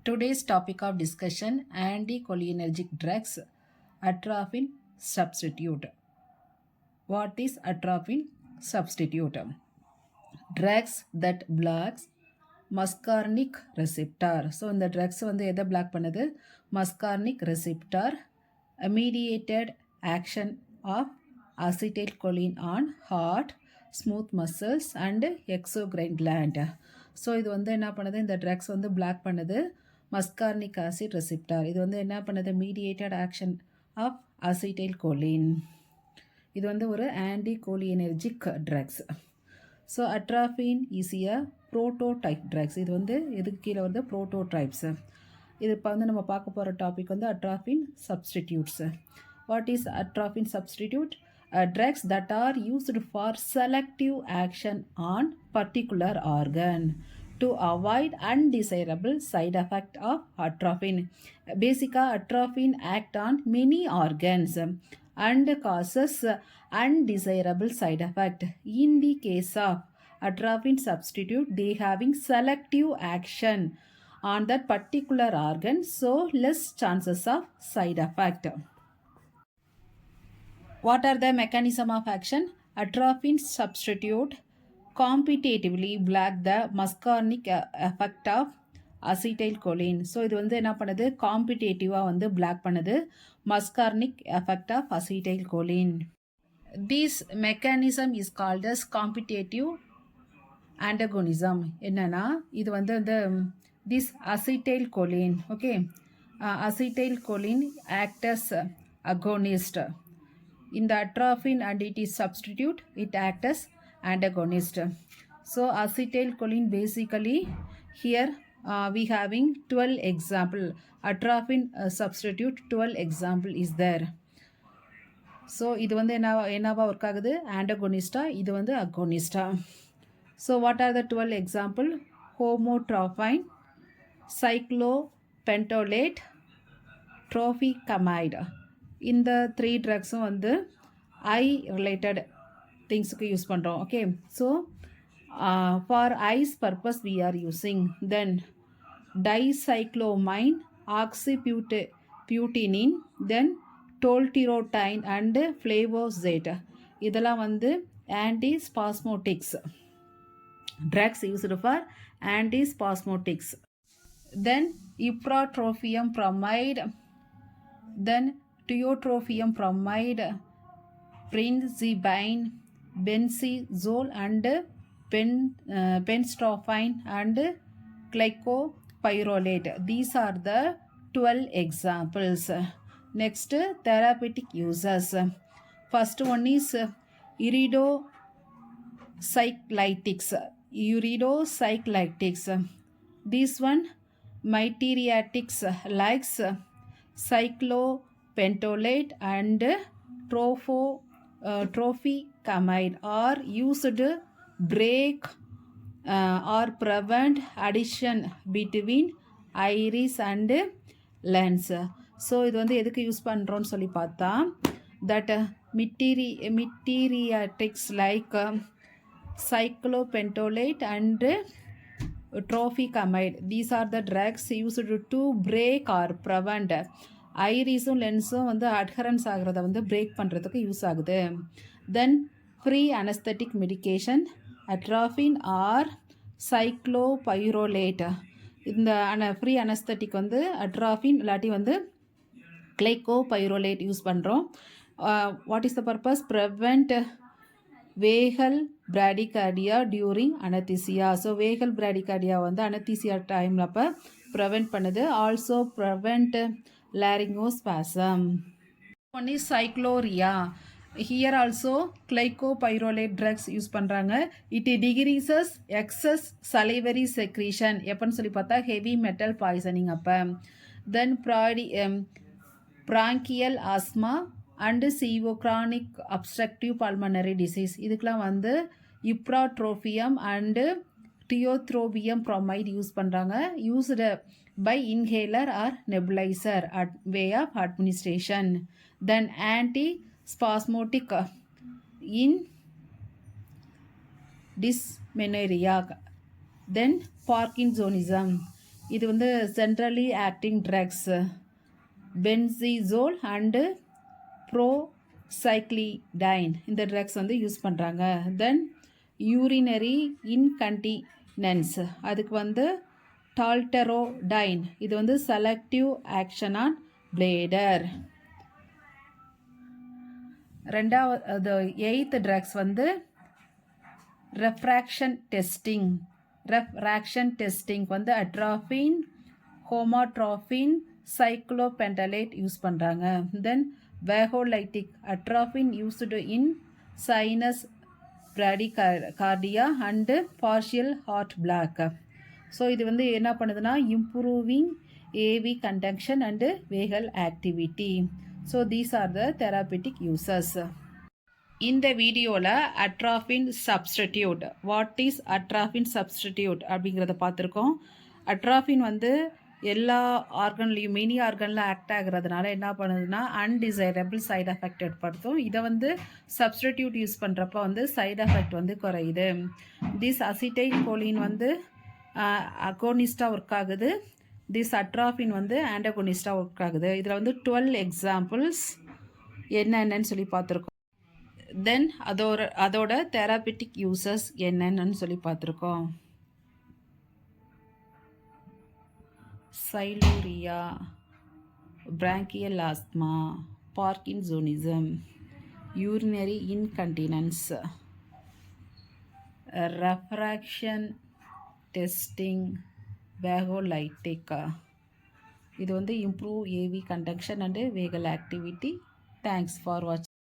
Today's topic of discussion anticholinergic drugs, atropine substitute. What is atropine substitute? Drugs that blocks muscarinic receptor. So இந்த drugs வந்து எதை block பண்ணுது? Muscarinic receptor mediated action of acetylcholine on heart, smooth muscles and exocrine gland. So இது வந்து என்ன பண்ணுது, இந்த drugs வந்து பிளாக் பண்ணுது மஸ்கார்னிக் ஆசிட் ரெசிப்டார். இது வந்து என்ன பண்ணுது, mediated action of acetylcholine. இது வந்து ஒரு anticholinergic drugs. So atropine is a prototype drugs. இது வந்து எதுக்கு கீழே வந்து ப்ரோட்டோடைப்ஸ். இது இப்போ வந்து நம்ம பார்க்க போகிற டாபிக் வந்து atropine substitutes. What is atropine substitute? Drugs that are used for selective action on particular organ to avoid undesirable side effect of atropine. Basically, atropine act on many organs and causes undesirable side effect. In the case of atropine substitute, they having selective action on that particular organ, so less chances of side effect. What are the mechanism of action? Atropine substitute competitively block the muscarinic effect of acetylcholine. So இது வந்து என்ன பண்ணுது, காம்படிட்டிவாக வந்து black பண்ணுது muscarinic effect of acetylcholine. This mechanism is called as competitive antagonism. என்னன்னா இது வந்து இந்த this acetylcholine, okay, acetylcholine act as agonist. In the atropine and it is substitute, it acts as antagonist. So acetylcholine basically here we having 12 example. Atropine substitute 12 example is there. So இது வந்து என்னவா work ஆகுது, ஆண்டகோனிஸ்டா, இது வந்து அகோனிஸ்டா. So what are the 12 example? Homotropine, cyclopentolate, tropicamide. இந்த 3 ட்ரக்ஸும் வந்து eye related திங்ஸுக்கு யூஸ் பண்ணுறோம். Okay, so for eyes purpose we are using. Then dicyclomine, oxybutynin, then tolterodine and flavoxate. இதெல்லாம் வந்து antispasmodics drugs used for antispasmodics. Then ipratropium bromide, then tiotropium bromide, benzibine, benzizole and benstophine and glycopyrrolate. These are the 12 examples. Next, therapeutic uses. First one is iridocyclytics. This one mydriatics likes cyclopentolate and tropicamide are used to break or prevent addition between iris and lens. So இது வந்து எதுக்கு use பண்ணுறோன்னு சொல்லி பார்த்தா, that mydriatics like cyclopentolate and tropicamide. These are the drugs used to break or prevent ஐரிஸும் லென்ஸும் வந்து adherence ஆகிறத வந்து பிரேக் பண்ணுறதுக்கு யூஸ் ஆகுது. Then pre anaesthetic medication, atropine or glycopyrrolate. இந்த ஃப்ரீ அனஸ்தட்டிக் வந்து அட்ராஃபின் இல்லாட்டி வந்து கிளைகோபைரோலேட் யூஸ் பண்ணுறோம். What is the purpose? Prevent vagal bradycardia during anaesthesia. So vagal bradycardia வந்து அனத்தீசியா டைமில் அப்போ ப்ரிவெண்ட் பண்ணுது. Also prevent laryngospasm. One is cycloria. Here also glycopyrrolate drugs use பண்ணுறாங்க. It decreases excess salivary secretion. எப்போன்னு சொல்லி பார்த்தா heavy metal poisoning அப்போ. Then bronchial asthma and CO, chronic obstructive pulmonary disease. இதுக்கெலாம் வந்து இப்ராட்ரோபியம் and tiotropium bromide யூஸ் பண்ணுறாங்க. Used by inhaler or nebulizer at way of administration. Then antispasmodic in dysmenorrhea. Then Parkinsonism. இது வந்து centrally acting drugs பென்சிசோல் and ப்ரோசைக்ளிடைன் இந்த drugs வந்து use பண்ணுறாங்க. தென் urinary இன்கன்டினன்ஸ் அதுக்கு வந்து டால்டரோடைன் இது வந்து செலக்டிவ் ஆக்ஷன் ஆன் பிளேடர். ரெண்டாவது 8th ட்ரக்ஸ் வந்து ரெஃப்ராக்ஷன் டெஸ்டிங் வந்து அட்ராஃபின் ஹோமாட்ராஃபின் சைக்ளோபென்டலேட் யூஸ் பண்ணுறாங்க. Then vagolytic atropine used in sinus bradycardia and partial heart block. So இது வந்து என்ன பண்ணுதுன்னா improving AV conduction and vagal activity. So these are the therapeutic uses. இந்த வீடியோவில் atropine substitute what is atropine substitute அப்படிங்கிறத பார்த்துருக்கோம். அட்ராஃபின் வந்து எல்லா ஆர்கன்லேயும் மெனி ஆர்கனில் ஆக்ட் ஆகிறதுனால என்ன பண்ணுதுன்னா அன்டிசைரபிள் சைடு எஃபெக்ட் ஏற்படுத்தும். இதை வந்து சப்ஸ்டிடியூட் யூஸ் பண்ணுறப்ப வந்து சைடு எஃபெக்ட் வந்து குறையுது. திஸ் அசிட்டைல் கோலின் வந்து அகோனிஸ்டாக ஒர்க் ஆகுது. திஸ் அட்ராஃபின் வந்து ஆண்டகோனிஸ்டாக ஒர்க் ஆகுது. இதில் வந்து 12 எக்ஸாம்பிள்ஸ் என்னென்னு சொல்லி பார்த்துருக்கோம். தென் அதோட தெராபிட்டிக் யூசஸ் என்னென்னு சொல்லி பார்த்துருக்கோம். Sialorrhoea, bronchial asthma, parkinsonism, urinary incontinence, refraction testing, vagolytic. இது வந்து improve AV conduction and vagal activity. Thanks for வாட்சிங்.